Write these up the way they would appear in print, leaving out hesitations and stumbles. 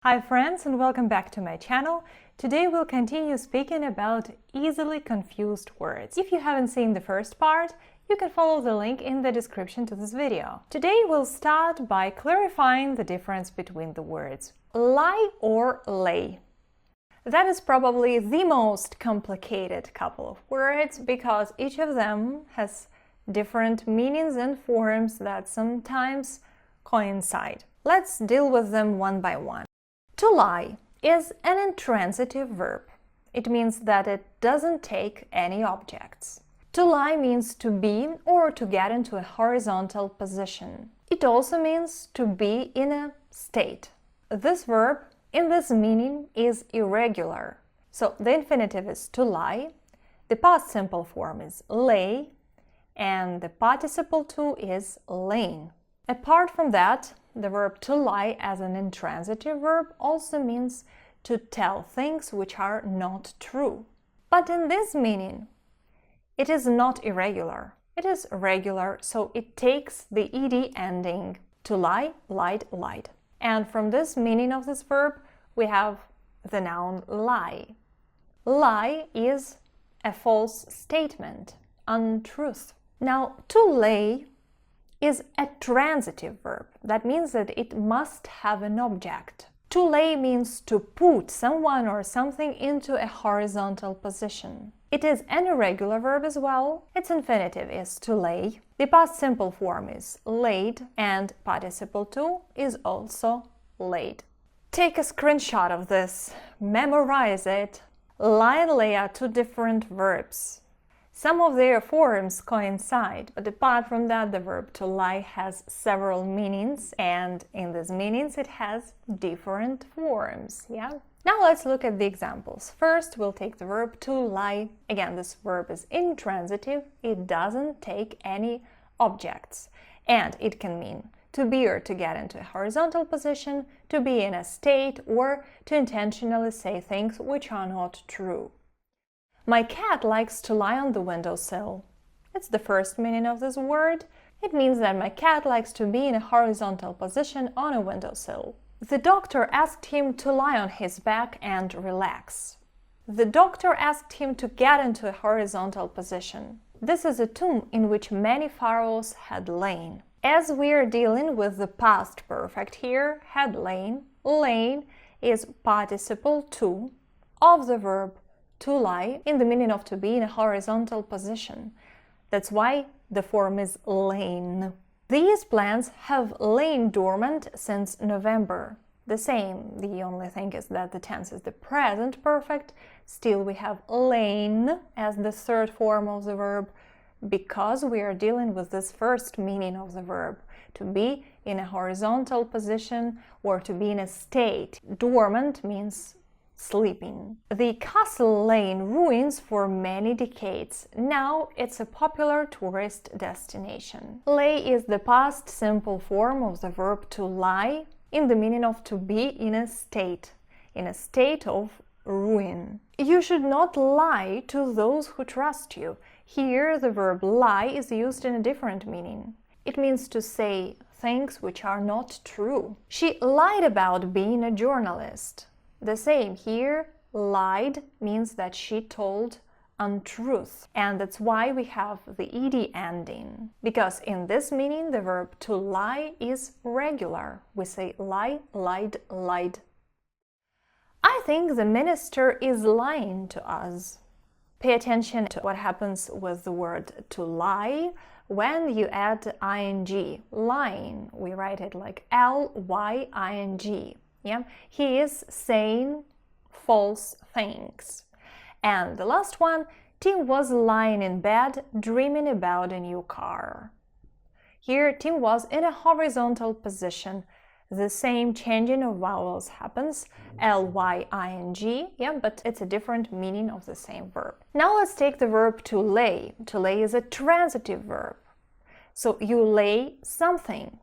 Hi friends, and welcome back to my channel. Today we'll continue speaking about easily confused words. If you haven't seen the first part, you can follow the link in the description to this video. Today we'll start by clarifying the difference between the words lie or lay. That is probably the most complicated couple of words because each of them has different meanings and forms that sometimes coincide. Let's deal with them one by one. To lie is an intransitive verb. It means that it doesn't take any objects. To lie means to be or to get into a horizontal position. It also means to be in a state. This verb, in this meaning, is irregular. So the infinitive is to lie, the past simple form is lay, and the participle to is lain. Apart from that, the verb to lie as an intransitive verb also means to tell things which are not true. But in this meaning, it is not irregular. It is regular, so it takes the ed ending. To lie, lied, lied. And from this meaning of this verb, we have the noun lie. Lie is a false statement, untruth. Now, to lay is a transitive verb. That means that it must have an object. To lay means to put someone or something into a horizontal position. It is an irregular verb as well. Its infinitive is to lay. The past simple form is laid, and participle to is also laid. Take a screenshot of this, memorize it. Lie and lay are two different verbs. Some of their forms coincide, but apart from that, the verb to lie has several meanings, and in these meanings it has different forms, yeah? Now let's look at the examples. First, we'll take the verb to lie. Again, this verb is intransitive, it doesn't take any objects, and it can mean to be or to get into a horizontal position, to be in a state, or to intentionally say things which are not true. My cat likes to lie on the windowsill. It's the first meaning of this word. It means that my cat likes to be in a horizontal position on a windowsill. The doctor asked him to lie on his back and relax. The doctor asked him to get into a horizontal position. This is a tomb in which many pharaohs had lain. As we are dealing with the past perfect here, had lain, lain is participle to of the verb to lie in the meaning of to be in a horizontal position. That's why the form is lain. These plants have lain dormant since November. The same, the only thing is that the tense is the present perfect. Still we have lain as the third form of the verb because we are dealing with this first meaning of the verb, to be in a horizontal position or to be in a state. Dormant means sleeping. The castle lay in ruins for many decades. Now it's a popular tourist destination. Lay is the past simple form of the verb to lie in the meaning of to be in a state of ruin. You should not lie to those who trust you. Here the verb lie is used in a different meaning. It means to say things which are not true. She lied about being a journalist. The same here, lied means that she told untruth, and that's why we have the ed ending, because in this meaning the verb to lie is regular. We say lie, lied, lied. I think the minister is lying to us. Pay attention to what happens with the word to lie when you add ing. Lying, we write it like L-Y-I-N-G. Yeah, he is saying false things. And the last one, Tim was lying in bed dreaming about a new car. Here, Tim was in a horizontal position. The same changing of vowels happens, L-Y-I-N-G, yeah, but it's a different meaning of the same verb. Now let's take the verb to lay. To lay is a transitive verb. So you lay something.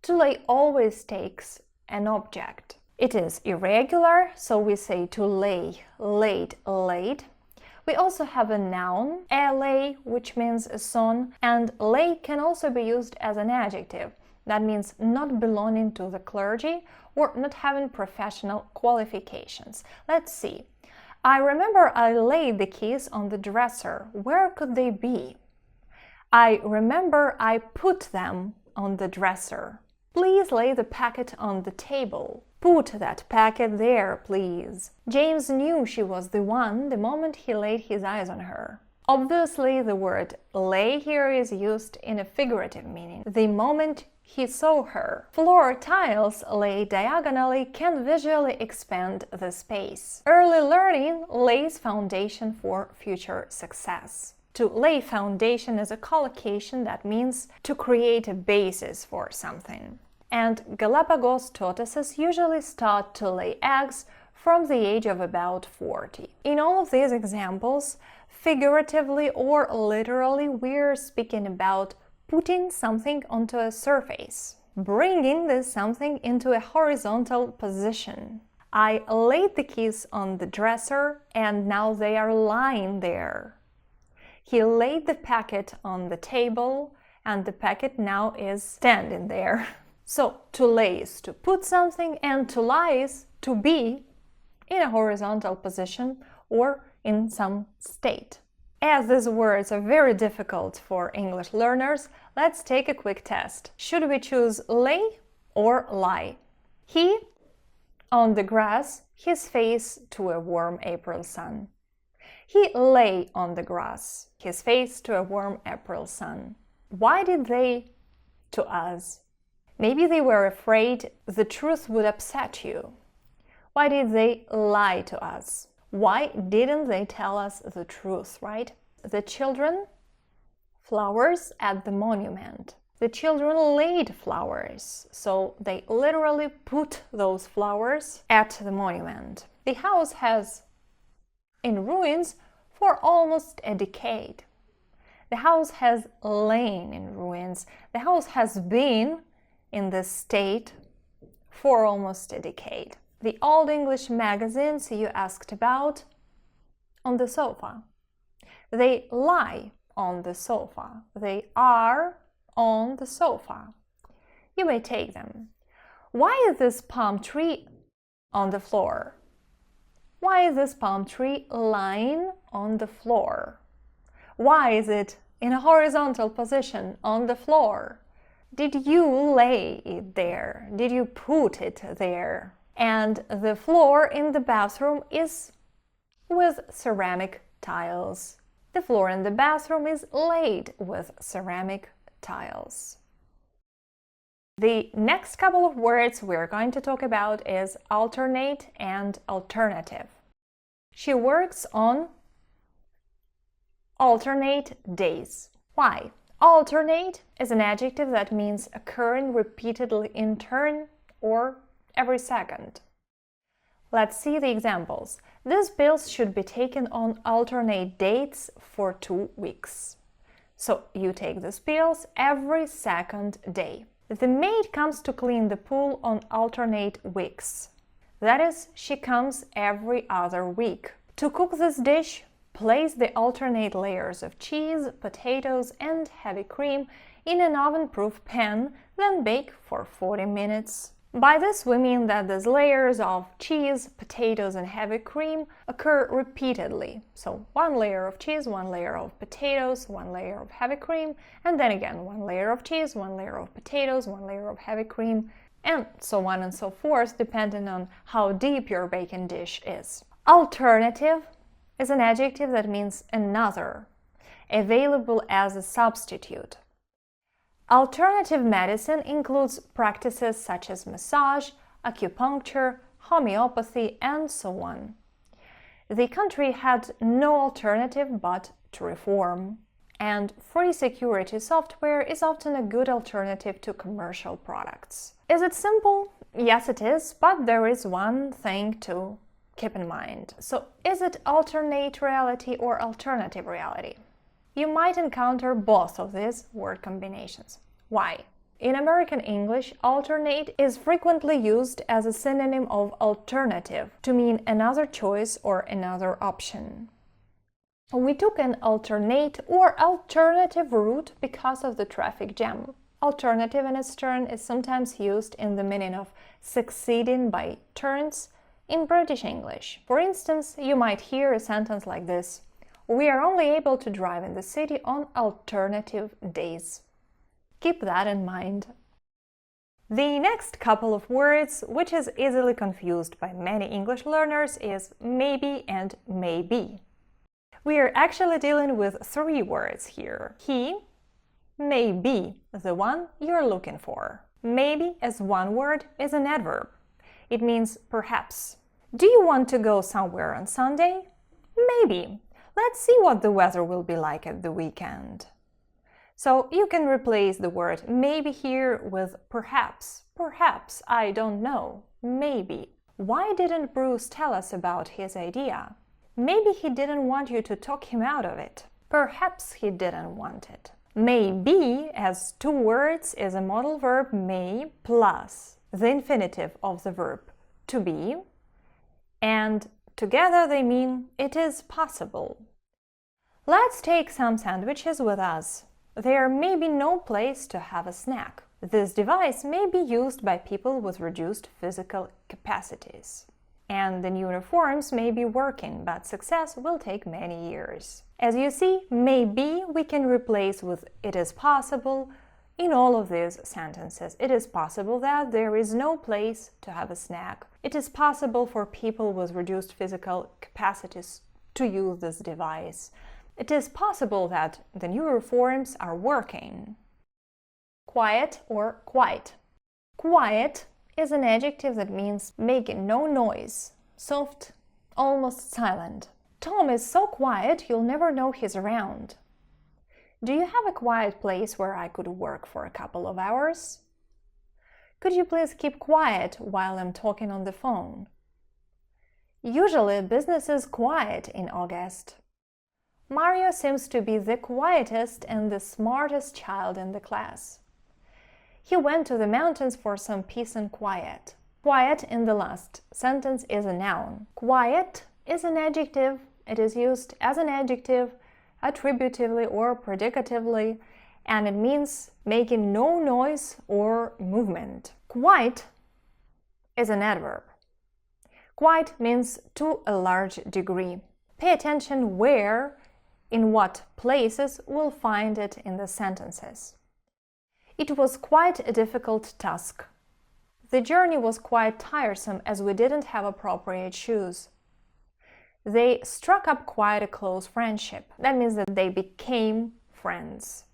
To lay always takes an object. It is irregular, so we say to lay, laid, laid. We also have a noun, a lay, which means a son, and lay can also be used as an adjective. That means not belonging to the clergy or not having professional qualifications. Let's see. I remember I laid the keys on the dresser. Where could they be? I remember I put them on the dresser. Please lay the packet on the table. Put that packet there, please. James knew she was the one the moment he laid his eyes on her. Obviously, the word lay here is used in a figurative meaning. The moment he saw her. Floor tiles laid diagonally can visually expand the space. Early learning lays foundation for future success. To lay foundation is a collocation that means to create a basis for something. And Galapagos tortoises usually start to lay eggs from the age of about 40. In all of these examples, figuratively or literally, we're speaking about putting something onto a surface, bringing this something into a horizontal position. I laid the keys on the dresser and now they are lying there. He laid the packet on the table and the packet now is standing there. So, to lay is to put something and to lie is to be in a horizontal position or in some state. As these words are very difficult for English learners, let's take a quick test. Should we choose lay or lie? He, on the grass, his face to a warm April sun. He lay on the grass, his face to a warm April sun. Why did they to us? Maybe they were afraid the truth would upset you. Why did they lie to us? Why didn't they tell us the truth, right? The children, flowers at the monument. The children laid flowers, so they literally put those flowers at the monument. The house has in ruins for almost a decade. The house has lain in ruins. The house has been in this state for almost a decade. The Old English magazines you asked about, on the sofa. They lie on the sofa. They are on the sofa. You may take them. Why is this palm tree on the floor? Why is this palm tree lying on the floor? Why is it in a horizontal position on the floor? Did you lay it there? Did you put it there? And the floor in the bathroom is with ceramic tiles. The floor in the bathroom is laid with ceramic tiles. The next couple of words we're going to talk about is alternate and alternative. She works on alternate days. Why? Alternate is an adjective that means occurring repeatedly in turn or every second. Let's see the examples. These pills should be taken on alternate dates for 2 weeks. So you take these pills every second day. The maid comes to clean the pool on alternate weeks. That is, she comes every other week. To cook this dish, place the alternate layers of cheese, potatoes and heavy cream in an oven-proof pan, then bake for 40 minutes. By this we mean that these layers of cheese, potatoes and heavy cream occur repeatedly. So one layer of cheese, one layer of potatoes, one layer of heavy cream, and then again one layer of cheese, one layer of potatoes, one layer of heavy cream, and so on and so forth, depending on how deep your baking dish is. Alternative is an adjective that means another, available as a substitute. Alternative medicine includes practices such as massage, acupuncture, homeopathy, and so on. The country had no alternative but to reform, and free security software is often a good alternative to commercial products. Is it simple? Yes, it is, but there is one thing to keep in mind. So, is it alternate reality or alternative reality? You might encounter both of these word combinations. Why? In American English, alternate is frequently used as a synonym of alternative to mean another choice or another option. We took an alternate or alternative route because of the traffic jam. Alternative in its turn is sometimes used in the meaning of succeeding by turns in British English. For instance, you might hear a sentence like this: "We are only able to drive in the city on alternative days." Keep that in mind. The next couple of words, which is easily confused by many English learners, is maybe and maybe. We are actually dealing with 3 words here. He may be the one you're looking for. Maybe, as one word, is an adverb. It means perhaps. Do you want to go somewhere on Sunday? Maybe. Let's see what the weather will be like at the weekend. So you can replace the word maybe here with perhaps. Perhaps, I don't know, maybe. Why didn't Bruce tell us about his idea? Maybe he didn't want you to talk him out of it. Perhaps he didn't want it. Maybe, as 2 words, is a modal verb may plus the infinitive of the verb to be, and together they mean it is possible. Let's take some sandwiches with us. There may be no place to have a snack. This device may be used by people with reduced physical capacities. And the new reforms may be working, but success will take many years. As you see, maybe we can replace with it is possible in all of these sentences. It is possible that there is no place to have a snack. It is possible for people with reduced physical capacities to use this device. It is possible that the new reforms are working. Quiet or quite. Quiet is an adjective that means making no noise, soft, almost silent. Tom is so quiet you'll never know he's around. Do you have a quiet place where I could work for a couple of hours? Could you please keep quiet while I'm talking on the phone? Usually business is quiet in August. Mario seems to be the quietest and the smartest child in the class. He went to the mountains for some peace and quiet. Quiet in the last sentence is a noun. Quiet is an adjective. It is used as an adjective attributively or predicatively, and it means making no noise or movement. Quite is an adverb. Quite means to a large degree. Pay attention where, in what places we'll find it in the sentences. It was quite a difficult task. The journey was quite tiresome as we didn't have appropriate shoes. They struck up quite a close friendship. That means that they became friends.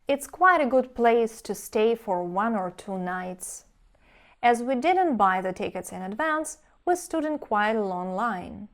It's quite a good place to stay for 1 or 2 nights. As we didn't buy the tickets in advance, we stood in quite a long line.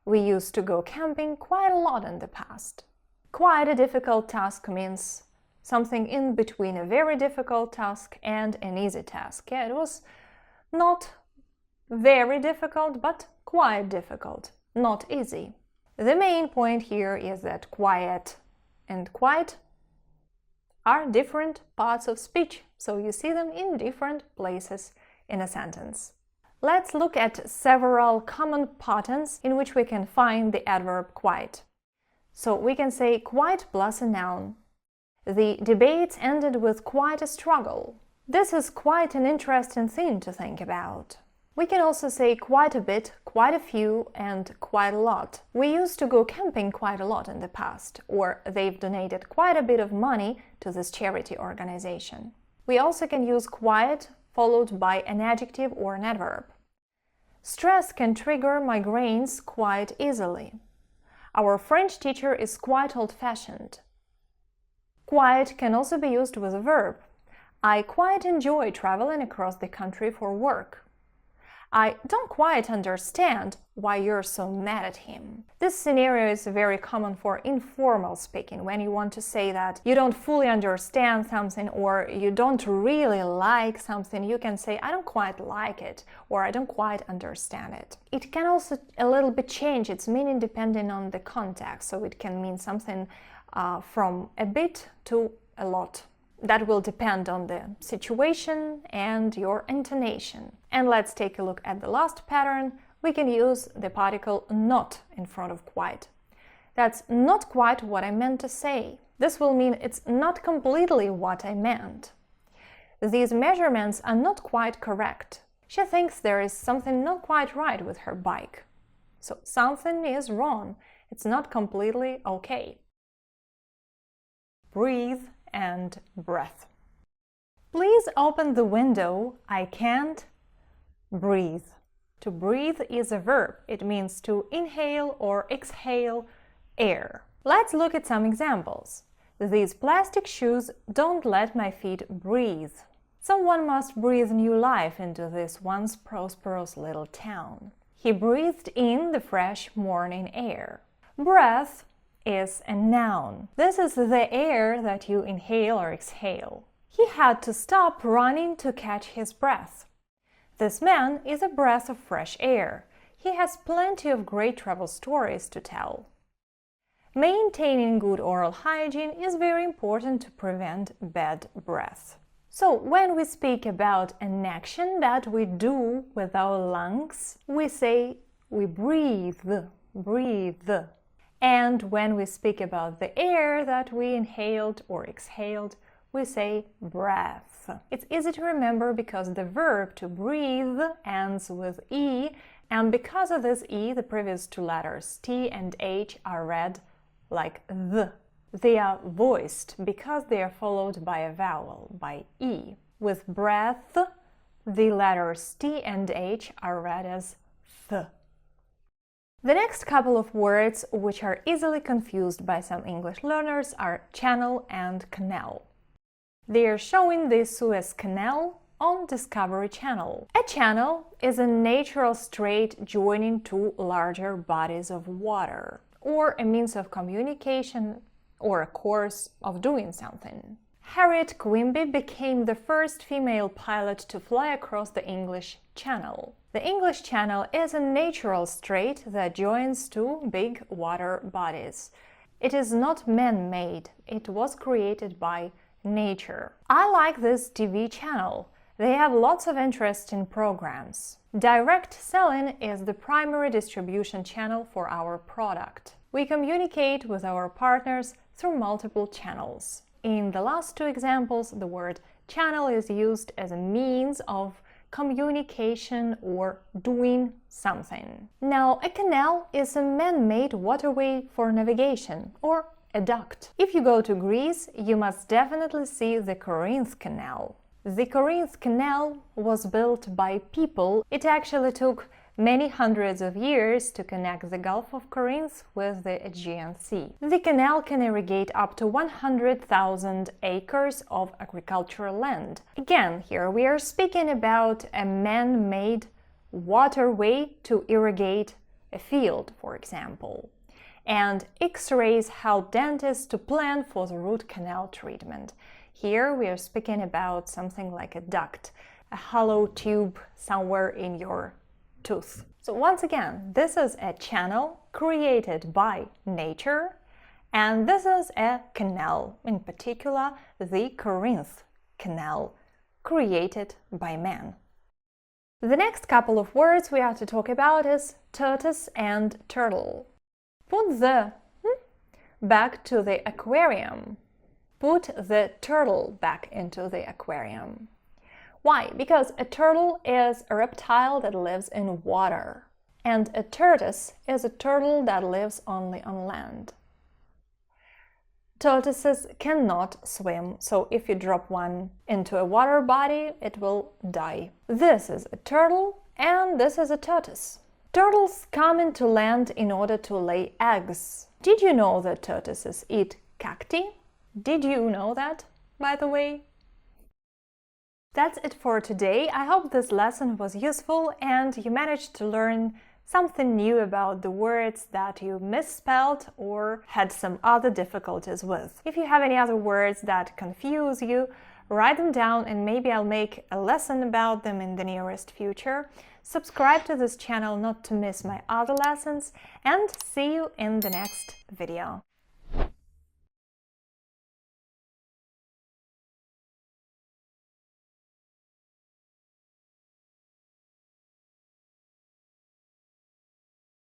We used to go camping quite a lot in the past. Quite a difficult task means something in between a very difficult task and an easy task. Yeah, it was not very difficult, but quite difficult, not easy. The main point here is that quiet and quite are different parts of speech, so you see them in different places in a sentence. Let's look at several common patterns in which we can find the adverb quite. So we can say quite plus a noun. The debates ended with quite a struggle. This is quite an interesting thing to think about. We can also say quite a bit, quite a few, and quite a lot. We used to go camping quite a lot in the past, or they've donated quite a bit of money to this charity organization. We also can use quite followed by an adjective or an adverb. Stress can trigger migraines quite easily. Our French teacher is quite old-fashioned. Quite can also be used with a verb. I quite enjoy traveling across the country for work. I don't quite understand why you're so mad at him. This scenario is very common for informal speaking, when you want to say that you don't fully understand something or you don't really like something. You can say, I don't quite like it, or I don't quite understand it. It can also a little bit change its meaning depending on the context, so it can mean something from a bit to a lot. That will depend on the situation and your intonation. And let's take a look at the last pattern. We can use the particle not in front of quite. That's not quite what I meant to say. This will mean it's not completely what I meant. These measurements are not quite correct. She thinks there is something not quite right with her bike. So something is wrong. It's not completely okay. Breathe and breath. Please open the window. I can't breathe. To breathe is a verb. It means to inhale or exhale air. Let's look at some examples. These plastic shoes don't let my feet breathe. Someone must breathe new life into this once prosperous little town. He breathed in the fresh morning air. Breath is a noun. This is the air that you inhale or exhale. He had to stop running to catch his breath. This man is a breath of fresh air. He has plenty of great travel stories to tell. Maintaining good oral hygiene is very important to prevent bad breath. So, when we speak about an action that we do with our lungs, we say we breathe, breathe. And when we speak about the air that we inhaled or exhaled, we say breath. It's easy to remember because the verb to breathe ends with E, and because of this E, the previous two letters T and H are read like the. They are voiced because they are followed by a vowel, by E. With breath, the letters T and H are read as th. The next couple of words which are easily confused by some English learners are channel and canal. They are showing the Suez Canal on Discovery Channel. A channel is a natural strait joining two larger bodies of water, or a means of communication or a course of doing something. Harriet Quimby became the first female pilot to fly across the English Channel. The English Channel is a natural strait that joins two big water bodies. It is not man-made, it was created by nature. I like this TV channel. They have lots of interesting programs. Direct selling is the primary distribution channel for our product. We communicate with our partners through multiple channels. In the last two examples, the word channel is used as a means of communication or doing something. Now, a canal is a man-made waterway for navigation, or a duct. If you go to Greece, you must definitely see the Corinth Canal. The Corinth Canal was built by people. It actually took many hundreds of years to connect the Gulf of Corinth with the Aegean Sea. The canal can irrigate up to 100,000 acres of agricultural land. Again, here we are speaking about a man-made waterway to irrigate a field, for example. And X-rays help dentists to plan for the root canal treatment. Here we are speaking about something like a duct, a hollow tube somewhere in your tooth. So once again, this is a channel created by nature, and this is a canal, in particular the Corinth Canal, created by man. The next couple of words we have to talk about is tortoise and turtle. Put the back to the aquarium. Put the turtle back into the aquarium. Why? Because a turtle is a reptile that lives in water, and a tortoise is a turtle that lives only on land. Tortoises cannot swim, so if you drop one into a water body, it will die. This is a turtle, and this is a tortoise. Turtles come into land in order to lay eggs. Did you know that tortoises eat cacti? Did you know that, by the way? That's it for today. I hope this lesson was useful and you managed to learn something new about the words that you misspelled or had some other difficulties with. If you have any other words that confuse you, write them down and maybe I'll make a lesson about them in the nearest future. Subscribe to this channel not to miss my other lessons, and see you in the next video.